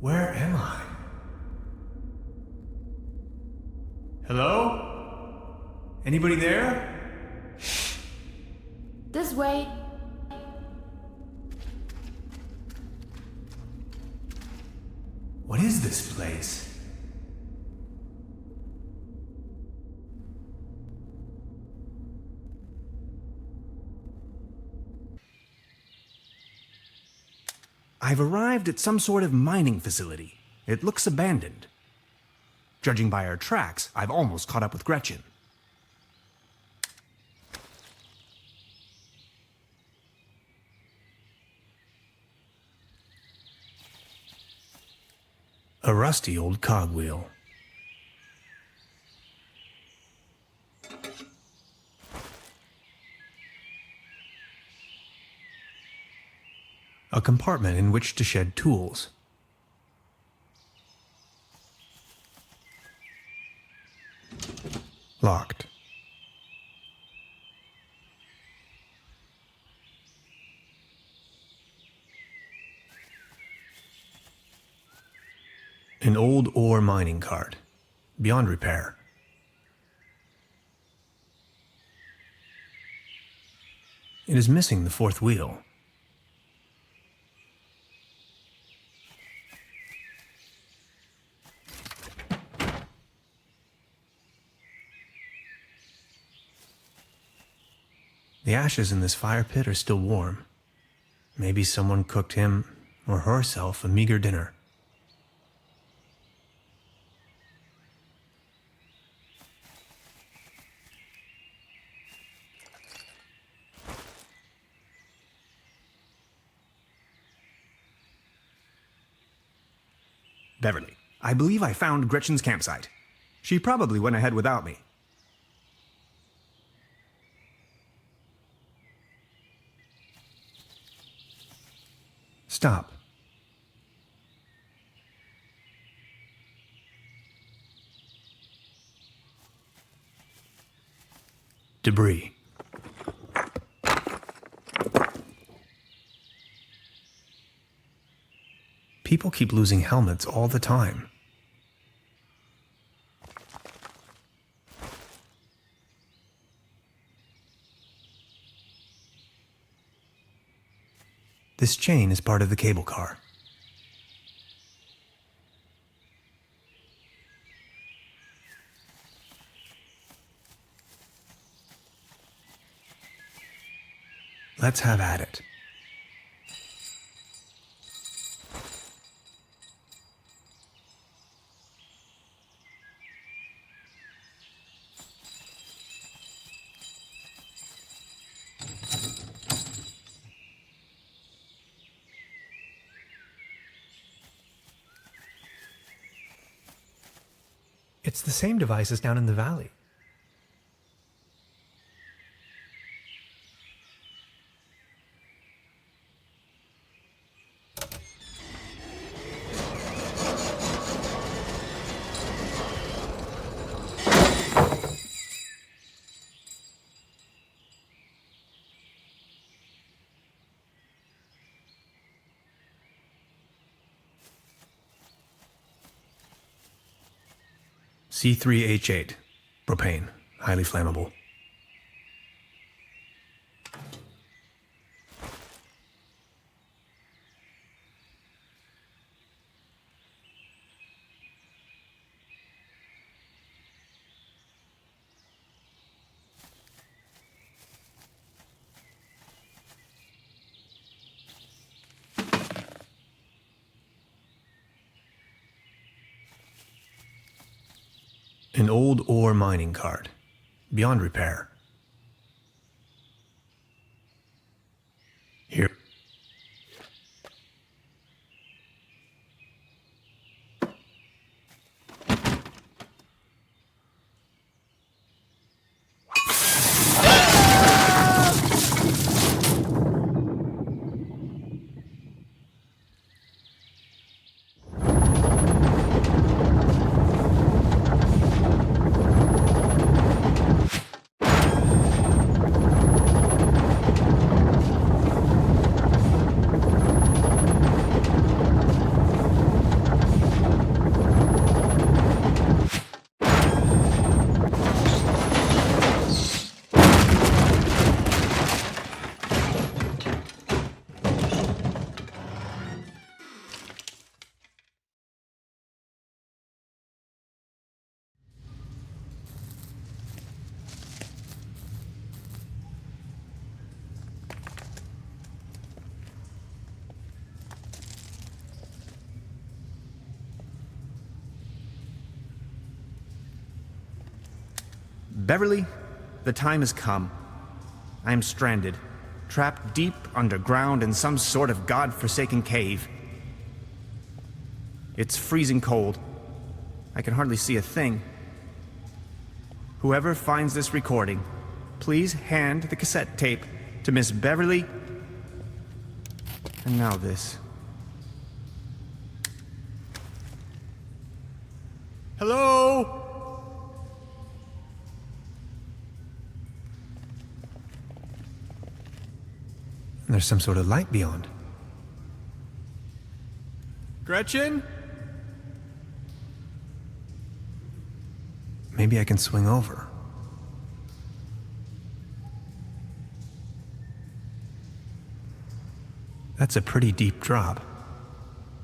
Where am I? Hello? Anybody there? This way. What is this place? I've arrived at some sort of mining facility. It looks abandoned. Judging by our tracks, I've almost caught up with Gretchen. A rusty old cogwheel. A compartment in which to shed tools. Locked. An old ore mining cart, beyond repair. It is missing the fourth wheel. The ashes in this fire pit are still warm. Maybe someone cooked him or herself a meager dinner. Beverly, I believe I found Gretchen's campsite. She probably went ahead without me. Stop. Debris. People keep losing helmets all the time. This chain is part of the cable car. Let's have at it. It's the same device as down in the valley. C3H8, propane, highly flammable. An old ore mining cart, beyond repair. Here. Beverly, the time has come. I am stranded, trapped deep underground in some sort of god-forsaken cave. It's freezing cold. I can hardly see a thing. Whoever finds this recording, please hand the cassette tape to Miss Beverly. And now this. Hello? There's some sort of light beyond. Gretchen? Maybe I can swing over. That's a pretty deep drop.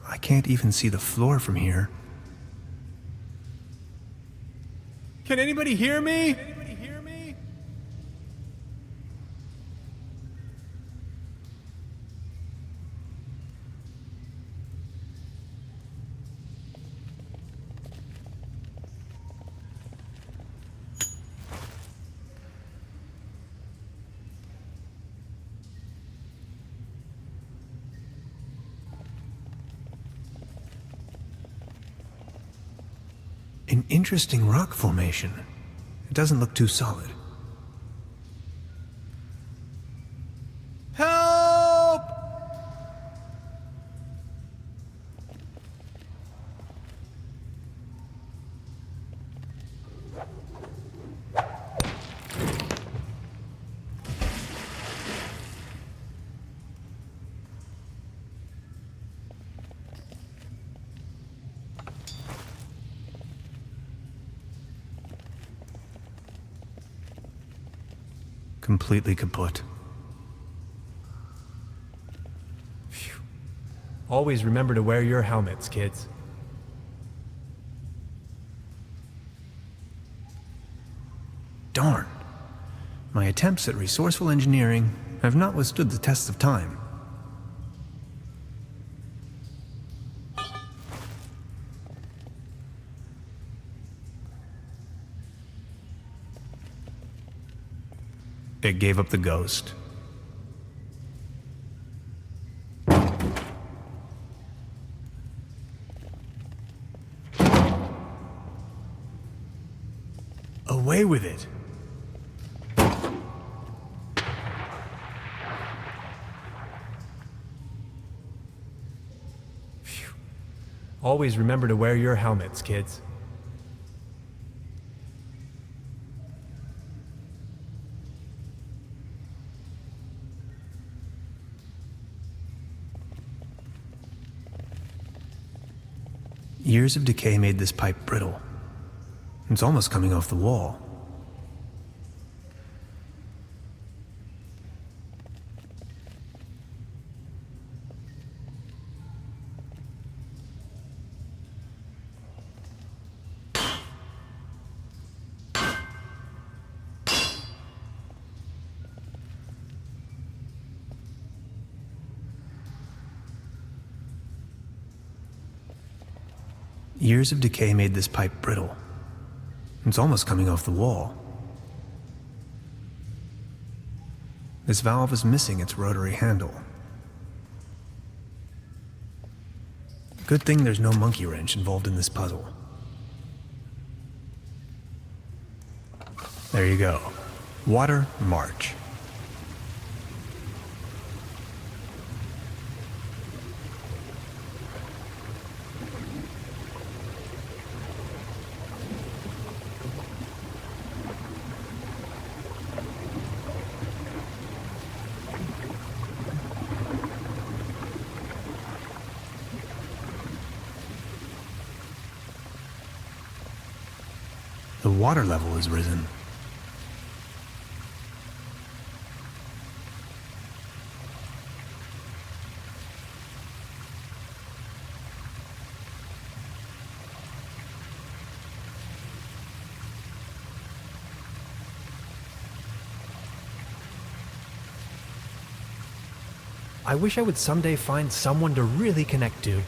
I can't even see the floor from here. Can anybody hear me? An interesting rock formation. It doesn't look too solid. Help! Completely kaput. Always remember to wear your helmets, kids. Darn. My attempts at resourceful engineering have not withstood the test of time. It gave up the ghost. Away with it. Always remember to wear your helmets, kids. Years of decay made this pipe brittle. It's almost coming off the wall. Years of decay made this pipe brittle. It's almost coming off the wall. This valve is missing its rotary handle. Good thing there's no monkey wrench involved in this puzzle. There you go. Water, march. The water level has risen. I wish I would someday find someone to really connect to.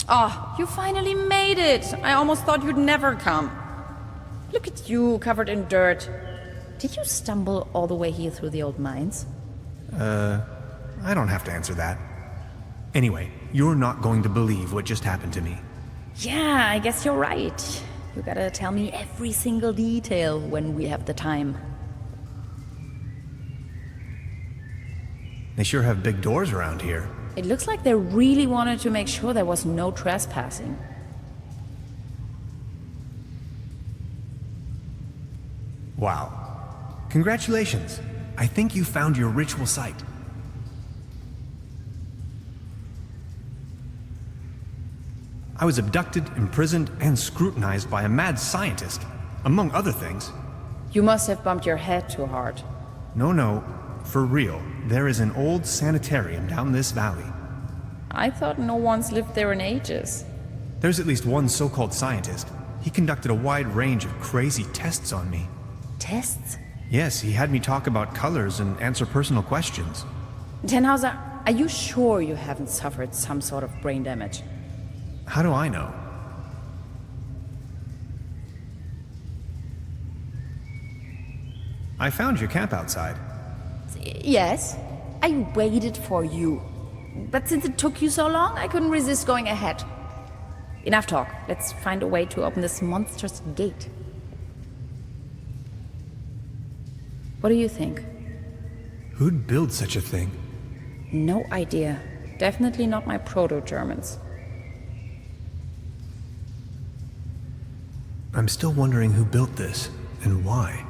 Oh, you finally made it! I almost thought you'd never come. Look at you, covered in dirt. Did you stumble all the way here through the old mines? I don't have to answer that. Anyway, you're not going to believe what just happened to me. Yeah, I guess you're right. You gotta tell me every single detail when we have the time. They sure have big doors around here. It looks like they really wanted to make sure there was no trespassing. Wow. Congratulations. I think you found your ritual site. I was abducted, imprisoned, and scrutinized by a mad scientist, among other things. You must have bumped your head too hard. No, for real. There is an old sanitarium down this valley. I thought no one's lived there in ages. There's at least one so-called scientist. He conducted a wide range of crazy tests on me. Tests? Yes, he had me talk about colors and answer personal questions. Tannhauser, are you sure you haven't suffered some sort of brain damage? How do I know? I found your camp outside. Yes, I waited for you. But since it took you so long, I couldn't resist going ahead. Enough talk. Let's find a way to open this monstrous gate. What do you think? Who'd build such a thing? No idea. Definitely not my proto-Germans. I'm still wondering who built this and why.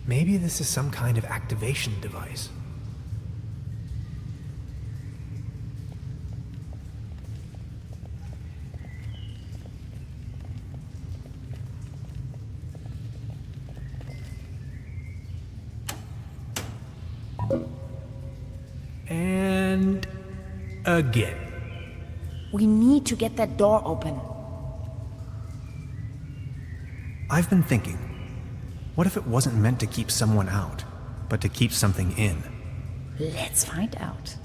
Maybe this is some kind of activation device. And again. We need to get that door open. I've been thinking, what if it wasn't meant to keep someone out, but to keep something in? Let's find out.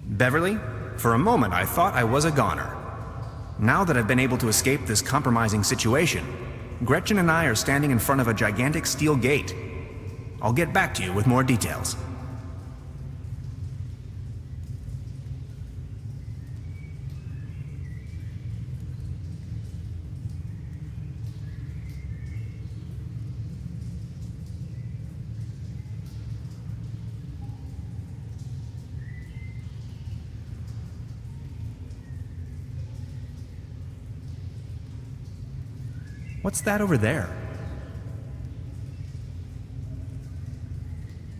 Beverly, for a moment I thought I was a goner. Now that I've been able to escape this compromising situation, Gretchen and I are standing in front of a gigantic steel gate. I'll get back to you with more details. What's that over there?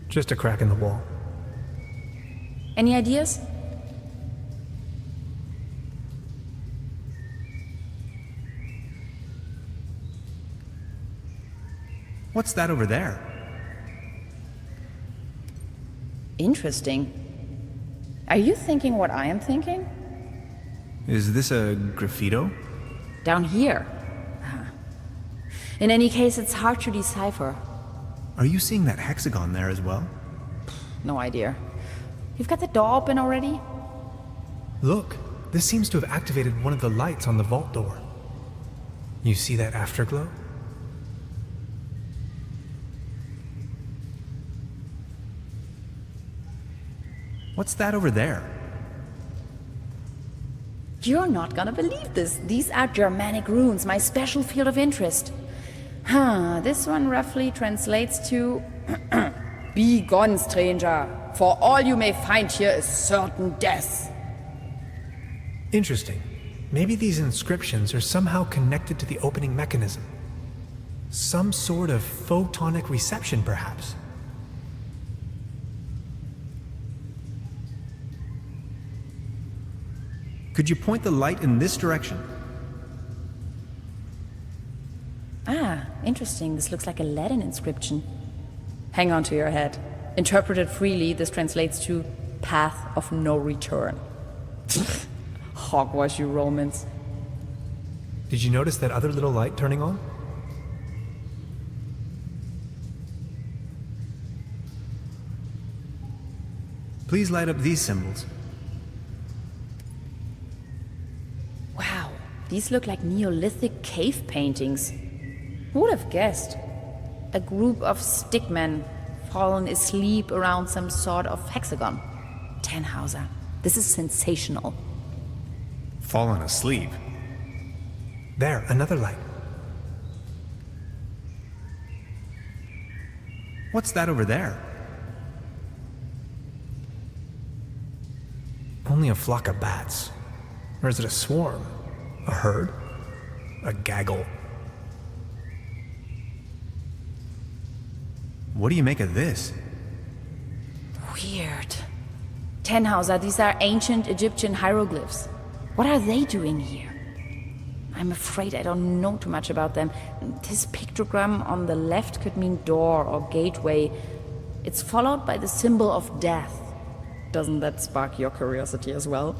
Just a crack in the wall. Any ideas? What's that over there? Interesting. Are you thinking what I am thinking? Is this a graffito? Down here. In any case, it's hard to decipher. Are you seeing that hexagon there as well? No idea. You've got the door open already? Look, this seems to have activated one of the lights on the vault door. You see that afterglow? What's that over there? You're not gonna believe this. These are Germanic runes, my special field of interest. This one roughly translates to Be gone, stranger, for all you may find here is certain death. Interesting. Maybe these inscriptions are somehow connected to the opening mechanism. Some sort of photonic reception, perhaps. Could you point the light in this direction? Interesting. This looks like a Latin inscription. Hang on to your head. Interpreted freely, this translates to Path of No Return. Hogwash, you Romans. Did you notice that other little light turning on? Please light up these symbols. Wow, these look like Neolithic cave paintings. Who would have guessed? A group of stickmen fallen asleep around some sort of hexagon. Tannhauser, this is sensational. Fallen asleep? There, another light. What's that over there? Only a flock of bats. Or is it a swarm? A herd? A gaggle? What do you make of this? Weird. Tannhauser, these are ancient Egyptian hieroglyphs. What are they doing here? I'm afraid I don't know too much about them. This pictogram on the left could mean door or gateway. It's followed by the symbol of death. Doesn't that spark your curiosity as well?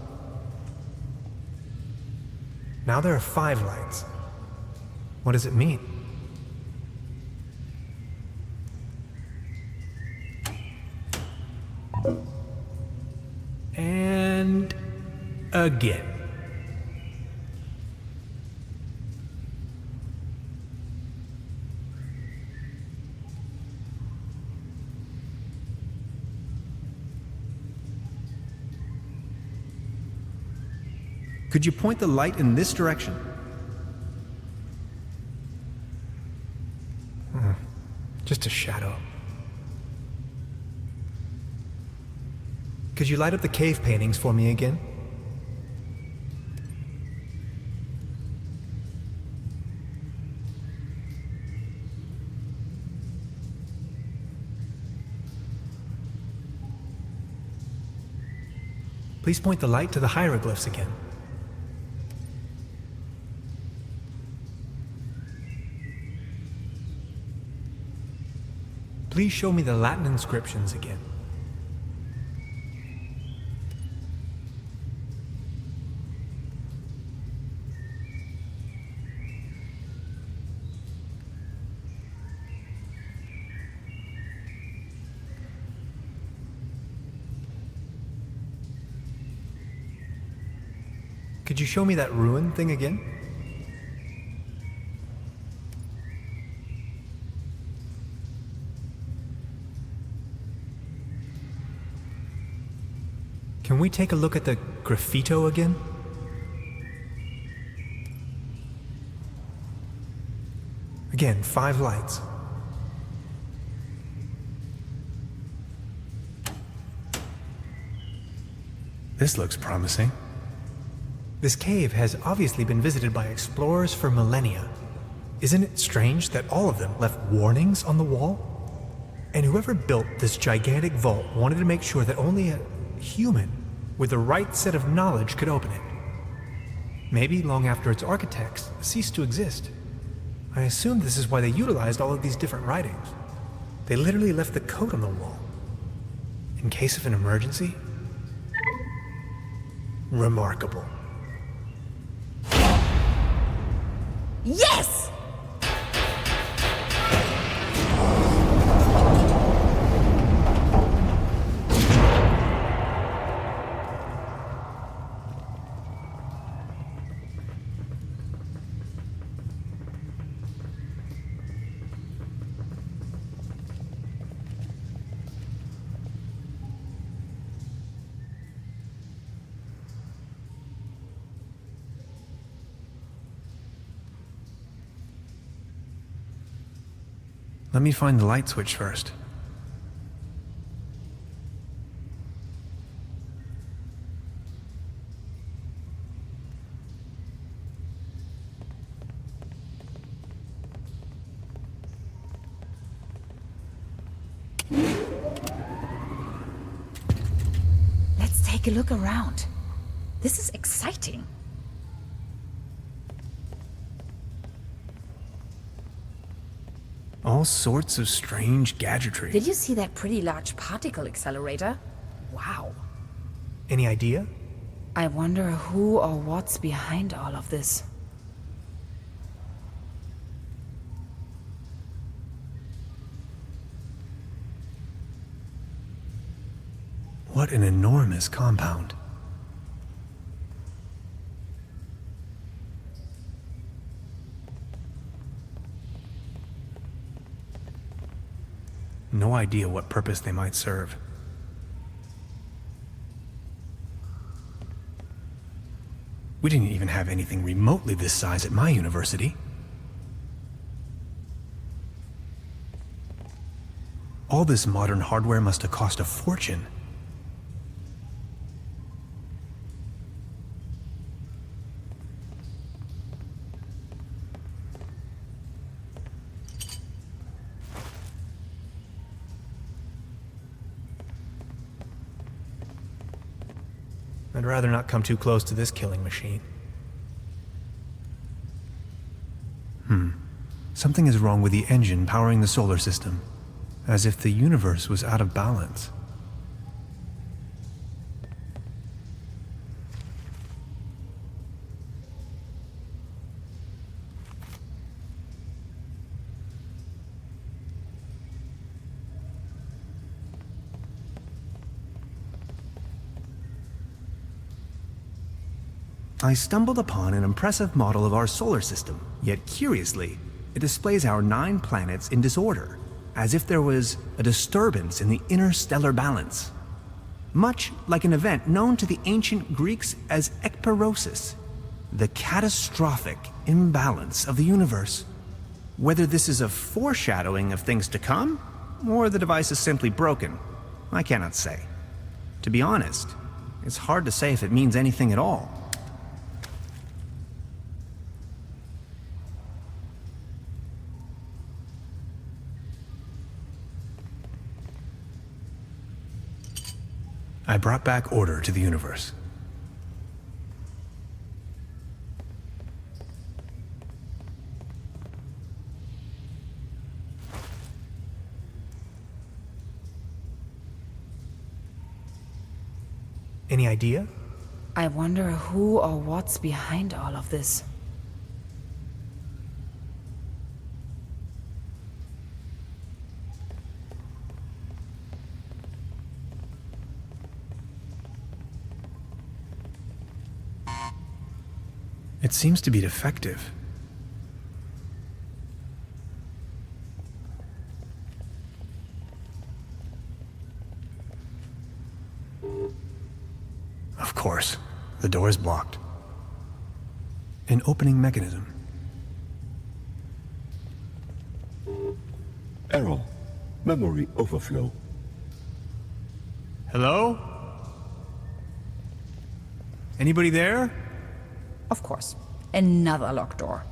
Now there are 5 lights. What does it mean? And again. Could you point the light in this direction? Just a shadow. Could you light up the cave paintings for me again? Please point the light to the hieroglyphs again. Please show me the Latin inscriptions again. Could you show me that ruin thing again? Can we take a look at the graffito again? Again, 5 lights. This looks promising. This cave has obviously been visited by explorers for millennia. Isn't it strange that all of them left warnings on the wall? And whoever built this gigantic vault wanted to make sure that only a human with the right set of knowledge could open it. Maybe long after its architects ceased to exist. I assume this is why they utilized all of these different writings. They literally left the code on the wall. In case of an emergency? Remarkable. Yes! Let me find the light switch first. Let's take a look around. This is exciting. All sorts of strange gadgetry. Did you see that pretty large particle accelerator? Wow. Any idea? I wonder who or what's behind all of this. What an enormous compound. No idea what purpose they might serve. We didn't even have anything remotely this size at my university. All this modern hardware must have cost a fortune. I'd rather not come too close to this killing machine. Something is wrong with the engine powering the solar system, as if the universe was out of balance. I stumbled upon an impressive model of our solar system, yet curiously, it displays our 9 planets in disorder, as if there was a disturbance in the interstellar balance. Much like an event known to the ancient Greeks as ekperosis, the catastrophic imbalance of the universe. Whether this is a foreshadowing of things to come, or the device is simply broken, I cannot say. To be honest, it's hard to say if it means anything at all. I brought back order to the universe. Any idea? I wonder who or what's behind all of this. It seems to be defective. Of course, the door is blocked. An opening mechanism. Error. Memory overflow. Hello? Anybody there? Of course. Another locked door.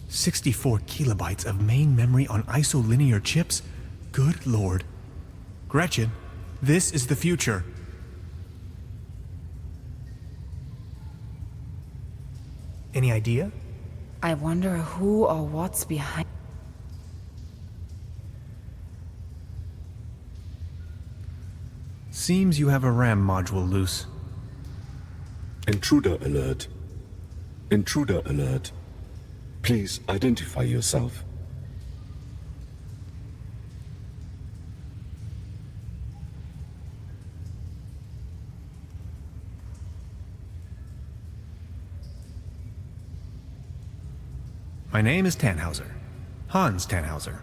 "64 kilobytes of main memory on isolinear chips? Good lord. Gretchen, this is the future. Any idea? I wonder who or what's behind. Seems you have a RAM module loose. Intruder alert. Intruder alert. Please identify yourself. My name is Tannhauser. Hans Tannhauser.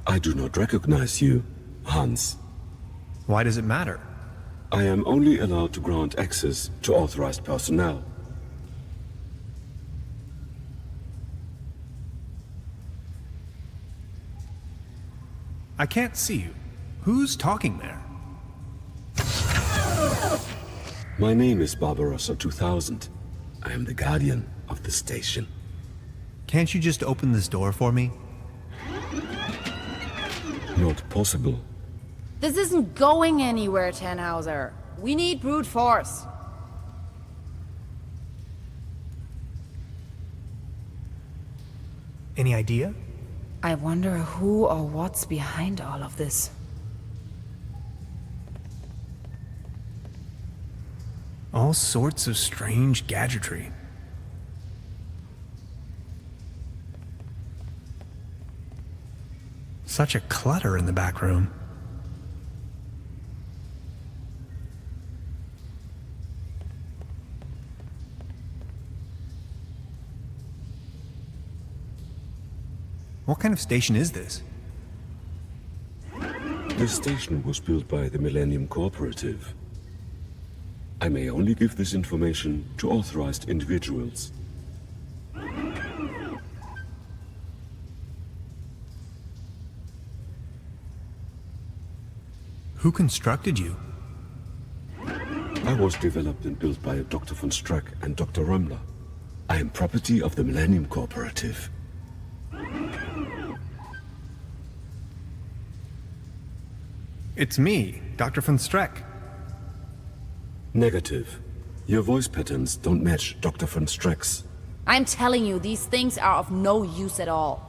I do not recognize you, Hans. Why does it matter? I am only allowed to grant access to authorized personnel. I can't see you. Who's talking there? My name is Barbarossa 2000. I am the guardian of the station. Can't you just open this door for me? Not possible. This isn't going anywhere, Tannhauser. We need brute force. Any idea? I wonder who or what's behind all of this. All sorts of strange gadgetry. Such a clutter in the back room. What kind of station is this? This station was built by the Millennium Cooperative. I may only give this information to authorized individuals. Who constructed you? I was developed and built by Dr. von Strack and Dr. Römmler. I am property of the Millennium Cooperative. It's me, Dr. von Strack. Negative. Your voice patterns don't match Dr. von Strack's. I'm telling you, these things are of no use at all.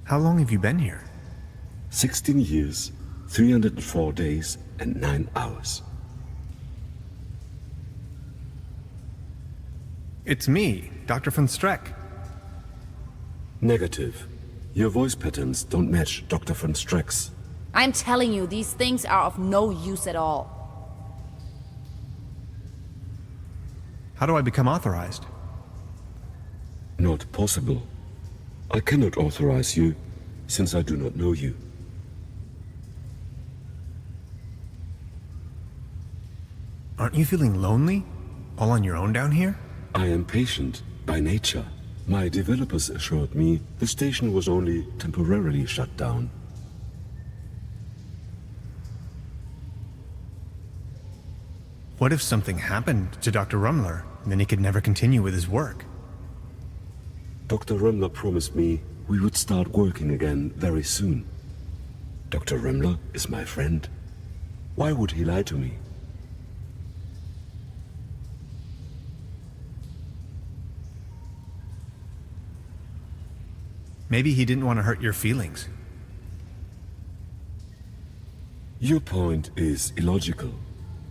How long have you been here? 16 years, 304 days, and 9 hours. It's me, Dr. von Strack. Negative. Your voice patterns don't match Dr. von Strack's. I'm telling you, these things are of no use at all. How do I become authorized? Not possible. I cannot authorize you, since I do not know you. Aren't you feeling lonely? All on your own down here? I am patient by nature. My developers assured me the station was only temporarily shut down. What if something happened to Dr. Römmler, and then he could never continue with his work? Dr. Römmler promised me we would start working again very soon. Dr. Römmler is my friend. Why would he lie to me? Maybe he didn't want to hurt your feelings. Your point is illogical.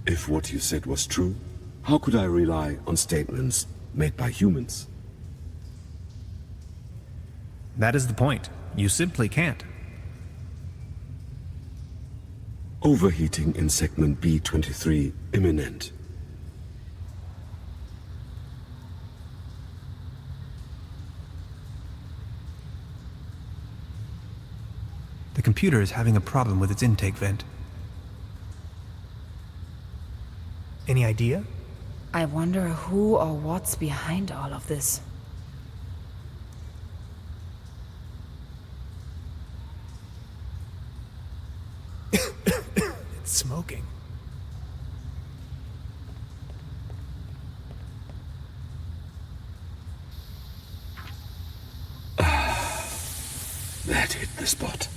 If what you said was true, how could I rely on statements made by humans? That is the point. You simply can't. Overheating in segment B23 imminent. The computer is having a problem with its intake vent. Any idea? I wonder who or what's behind all of this. It's smoking. That hit the spot.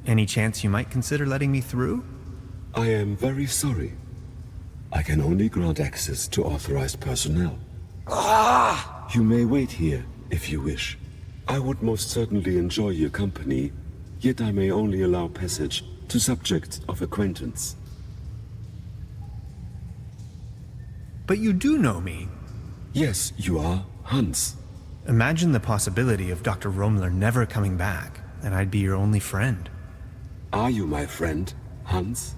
Any chance you might consider letting me through? I am very sorry. I can only grant access to authorized personnel. You may wait here if you wish. I would most certainly enjoy your company, yet I may only allow passage to subjects of acquaintance. But you do know me. Yes, you are Hans. Imagine the possibility of Dr. Römmler never coming back, and I'd be your only friend. Are you my friend, Hans?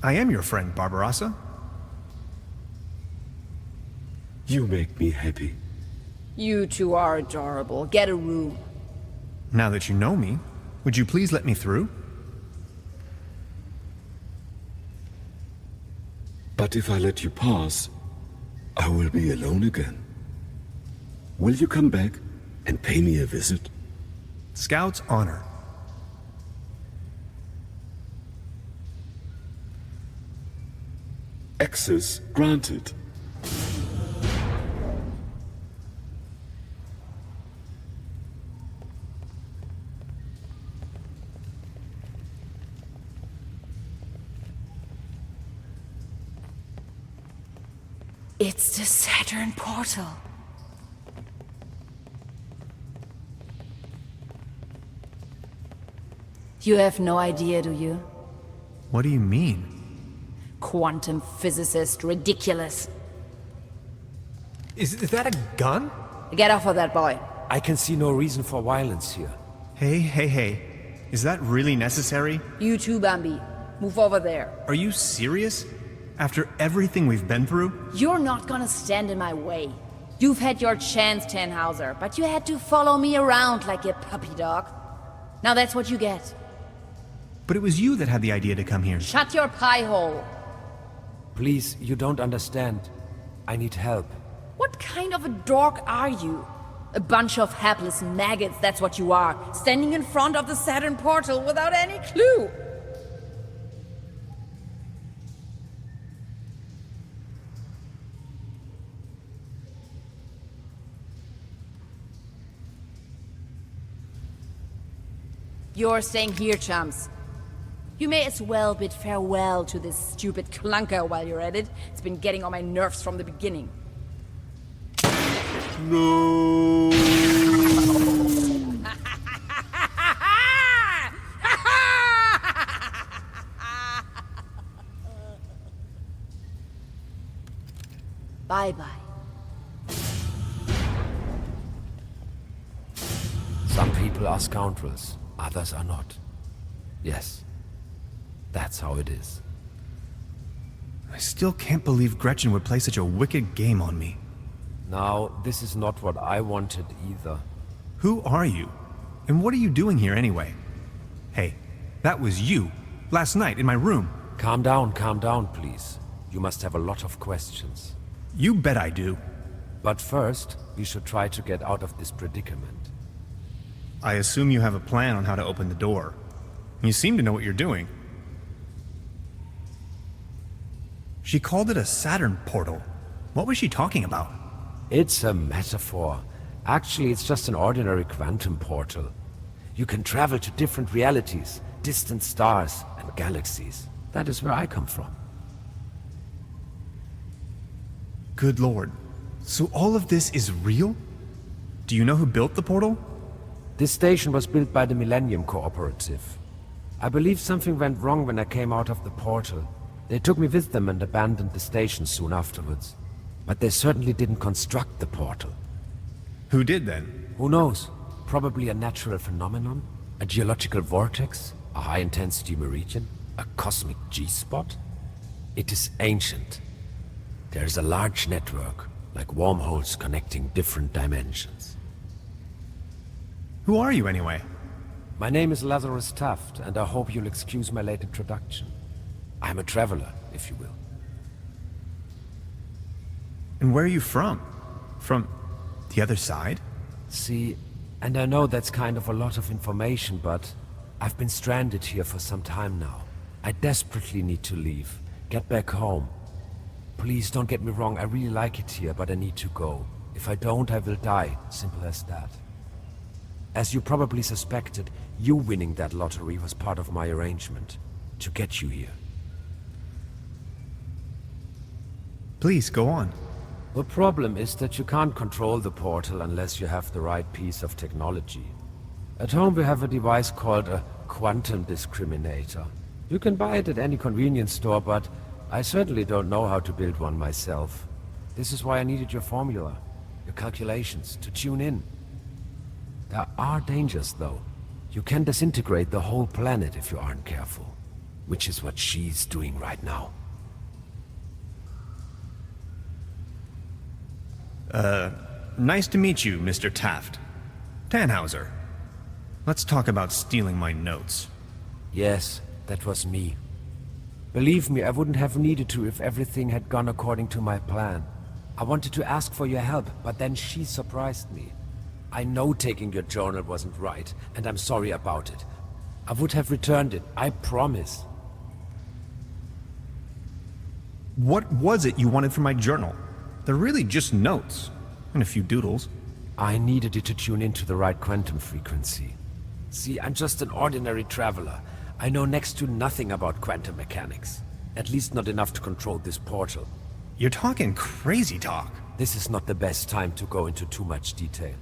I am your friend, Barbarossa. You make me happy. You two are adorable. Get a room. Now that you know me, would you please let me through? But if I let you pass, I will be alone again. Will you come back and pay me a visit? Scout's honor. Access granted. It's the Saturn portal. You have no idea, do you? What do you mean? Quantum physicist, ridiculous. Is that a gun? Get off of that boy. I can see no reason for violence here. Hey. Is that really necessary? You too, Bambi. Move over there. Are you serious? After everything we've been through? You're not gonna stand in my way. You've had your chance, Tannhauser, but you had to follow me around like a puppy dog. Now that's what you get. But it was you that had the idea to come here. Shut your pie hole. Please, you don't understand. I need help. What kind of a dork are you? A bunch of hapless maggots, that's what you are. Standing in front of the Saturn portal without any clue. You're staying here, chums. You may as well bid farewell to this stupid clunker while you're at it. It's been getting on my nerves from the beginning. No! Bye-bye. Some people are scoundrels, others are not. Yes, that's how it is. I still can't believe Gretchen would play such a wicked game on me. Now, this is not what I wanted either. Who are you? And what are you doing here anyway? Hey, that was you, last night in my room. Calm down, please. You must have a lot of questions. You bet I do. But first, we should try to get out of this predicament. I assume you have a plan on how to open the door. You seem to know what you're doing. She called it a Saturn portal. What was she talking about? It's a metaphor. Actually, it's just an ordinary quantum portal. You can travel to different realities, distant stars and galaxies. That is where I come from. Good lord. So all of this is real? Do you know who built the portal? This station was built by the Millennium Cooperative. I believe something went wrong when I came out of the portal. They took me with them and abandoned the station soon afterwards. But they certainly didn't construct the portal. Who did then? Who knows? Probably a natural phenomenon? A geological vortex? A high-intensity meridian? A cosmic G-spot? It is ancient. There is a large network, like wormholes connecting different dimensions. Who are you anyway? My name is Lazarus Taft, and I hope you'll excuse my late introduction. I'm a traveler, if you will. And where are you from? From the other side? See, and I know that's kind of a lot of information, but I've been stranded here for some time now. I desperately need to leave, get back home. Please don't get me wrong, I really like it here, but I need to go. If I don't, I will die, simple as that. As you probably suspected, you winning that lottery was part of my arrangement, to get you here. Please, go on. The problem is that you can't control the portal unless you have the right piece of technology. At home we have a device called a quantum discriminator. You can buy it at any convenience store, but I certainly don't know how to build one myself. This is why I needed your formula, your calculations, to tune in. There are dangers, though. You can disintegrate the whole planet if you aren't careful, which is what she's doing right now. Nice to meet you, Mr. Taft. Tannhauser. Let's talk about stealing my notes. Yes, that was me. Believe me, I wouldn't have needed to if everything had gone according to my plan. I wanted to ask for your help, but then she surprised me. I know taking your journal wasn't right, and I'm sorry about it. I would have returned it, I promise. What was it you wanted from my journal? They're really just notes, and a few doodles. I needed it to tune into the right quantum frequency. See, I'm just an ordinary traveler. I know next to nothing about quantum mechanics. At least not enough to control this portal. You're talking crazy talk. This is not the best time to go into too much detail.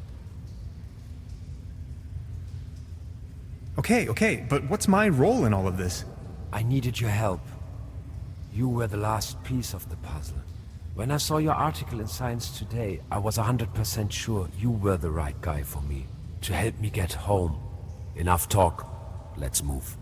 Okay, but what's my role in all of this? I needed your help. You were the last piece of the puzzle. When I saw your article in Science Today, I was 100% sure you were the right guy for me, to help me get home. Enough talk. Let's move.